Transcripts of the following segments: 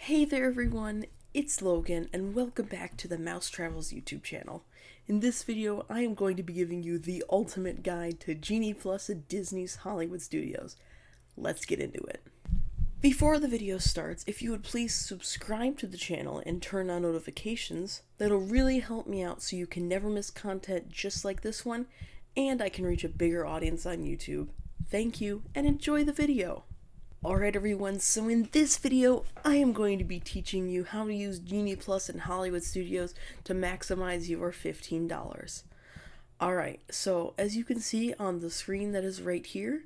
Hey there everyone, it's Logan and welcome back to the MouseTravels YouTube channel. In this video, I am going to be giving you the ultimate guide to Genie Plus at Disney's Hollywood Studios. Let's get into it. Before the video starts, if you would please subscribe to the channel and turn on notifications, that'll really help me out so you can never miss content just like this one, and I can reach a bigger audience on YouTube. Thank you and enjoy the video. Alright everyone, so in this video, I am going to be teaching you how to use Genie Plus in Hollywood Studios to maximize your $15. Alright, so as you can see on the screen that is right here,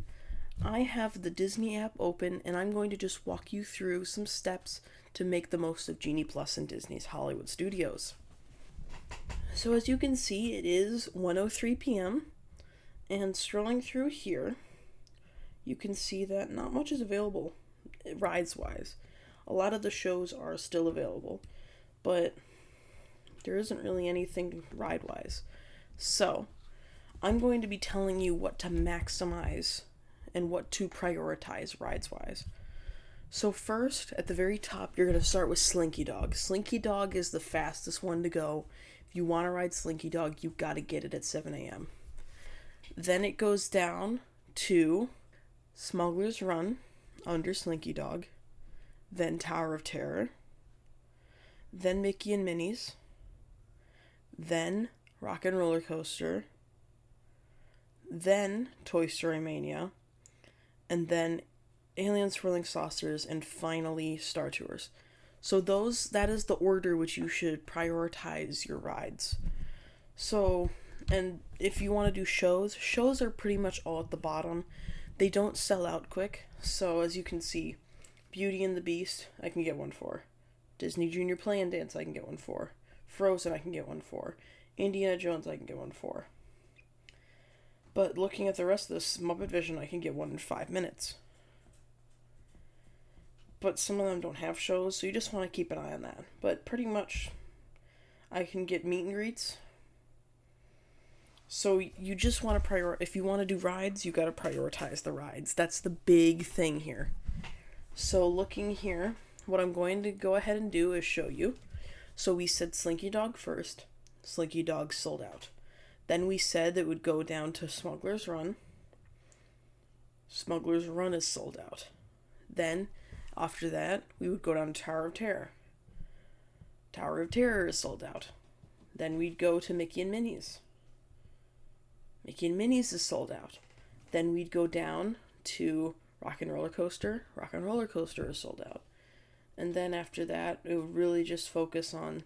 I have the Disney app open and I'm going to just walk you through some steps to make the most of Genie Plus in Disney's Hollywood Studios. So as you can see, it is 1:03 p.m. and scrolling through here, you can see that not much is available rides-wise. A lot of the shows are still available, but there isn't really anything ride-wise. So, I'm going to be telling you what to maximize and what to prioritize rides-wise. So first, at the very top, you're going to start with Slinky Dog. Slinky Dog is the fastest one to go. If you want to ride Slinky Dog, you got to get it at 7 a.m. Then it goes down to Smuggler's Run under Slinky Dog, then Tower of Terror, then Mickey and Minnie's, then Rock and Roller Coaster, then Toy Story Mania, and then Alien Swirling Saucers, and finally Star Tours. So that is the order which you should prioritize your rides. So, and if you want to do shows are pretty much all at the bottom. They don't sell out quick, so as you can see, Beauty and the Beast, I can get one for. Disney Junior Play and Dance, I can get one for. Frozen, I can get one for. Indiana Jones, I can get one for. But looking at the rest of this, Muppet Vision, I can get one in 5 minutes. But some of them don't have shows, so you just want to keep an eye on that. But pretty much, I can get meet and greets. So you just want to if you want to do rides, you got to prioritize the rides. That's the big thing here. So looking here, what I'm going to go ahead and do is show you. So we said Slinky Dog first. Slinky Dog sold out. Then we said it would go down to Smuggler's Run. Smuggler's Run is sold out. Then, after that, we would go down to Tower of Terror. Tower of Terror is sold out. Then we'd go to Mickey and Minnie's. Mickey and Minnie's is sold out. Then we'd go down to Rock and Roller Coaster. Rock and Roller Coaster is sold out. And then after that, it would really just focus on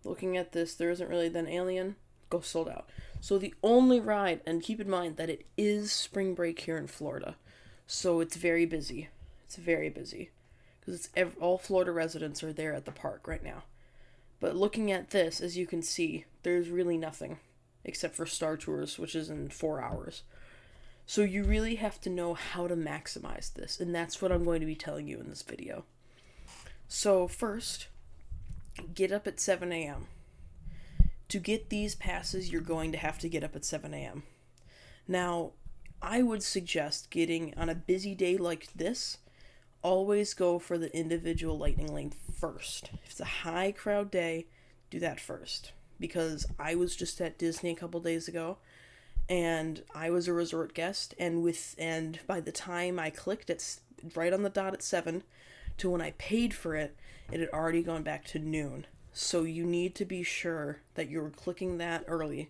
looking at this. There isn't really then Alien, go sold out. So the only ride, and keep in mind that it is spring break here in Florida, so it's very busy. It's very busy because all Florida residents are there at the park right now. But looking at this, as you can see, there's really nothing except for Star Tours, which is in 4 hours. So you really have to know how to maximize this, and that's what I'm going to be telling you in this video. So first, get up at 7 a.m. To get these passes, you're going to have to get up at 7 a.m. Now, I would suggest getting on a busy day like this, always go for the individual lightning lane first. If it's a high crowd day, do that first. Because I was just at Disney a couple days ago, and I was a resort guest, and by the time I clicked it right on the dot at 7 to when I paid for it, it had already gone back to noon. So you need to be sure that you're clicking that early.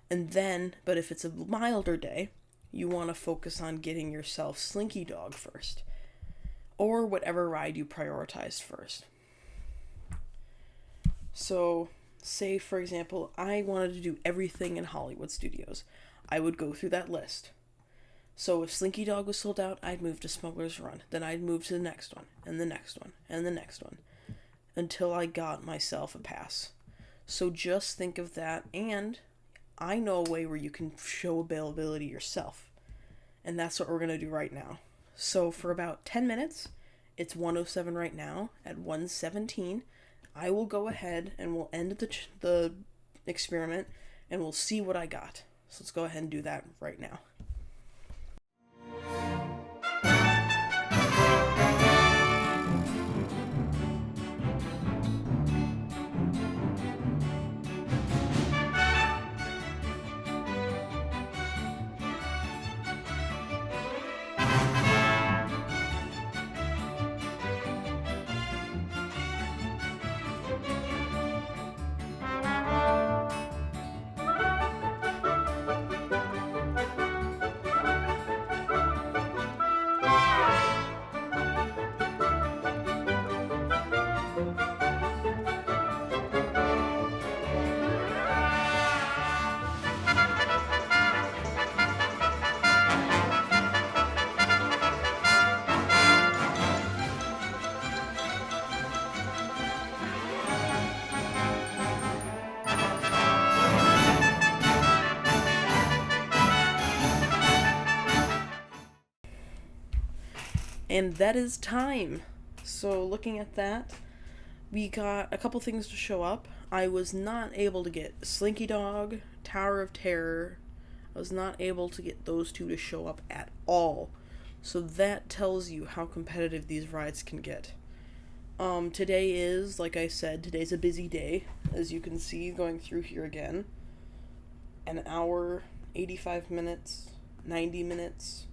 And then, but if it's a milder day, you want to focus on getting yourself Slinky Dog first, or whatever ride you prioritized first. So, say for example, I wanted to do everything in Hollywood Studios. I would go through that list. So if Slinky Dog was sold out, I'd move to Smuggler's Run. Then I'd move to the next one, and the next one, and the next one, until I got myself a pass. So just think of that, and I know a way where you can show availability yourself. And that's what we're going to do right now. So for about 10 minutes, it's 1:07 right now. At 1:17, I will go ahead and we'll end the experiment and we'll see what I got. So let's go ahead and do that right now. And that is time. So looking at that, we got a couple things to show up. I was not able to get Slinky Dog, Tower of Terror. I was not able to get those two to show up at all. So that tells you how competitive these rides can get. Today is, like I said, today's a busy day, as you can see going through here again. An hour, 85 minutes, 90 minutes,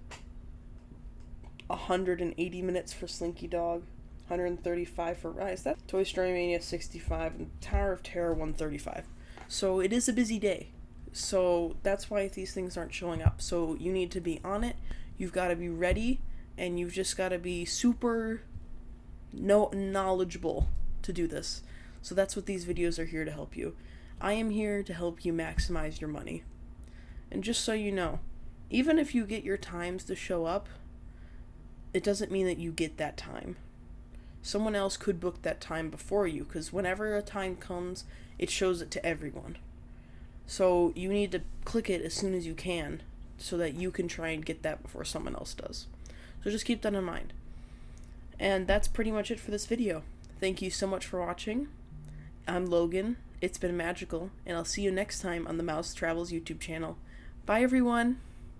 180 minutes for Slinky Dog, 135 for Rise. That's Toy Story Mania 65 and Tower of Terror 135. So it is a busy day. So that's why these things aren't showing up. So you need to be on it. You've got to be ready, and you've just got to be super knowledgeable to do this. So that's what these videos are here to help you. I am here to help you maximize your money. And just so you know, even if you get your times to show up, it doesn't mean that you get that time. Someone else could book that time before you, because whenever a time comes, it shows it to everyone. So you need to click it as soon as you can so that you can try and get that before someone else does. So just keep that in mind. And that's pretty much it for this video. Thank you so much for watching. I'm Logan. It's been magical, and I'll see you next time on the MouseTravels YouTube channel. Bye, everyone!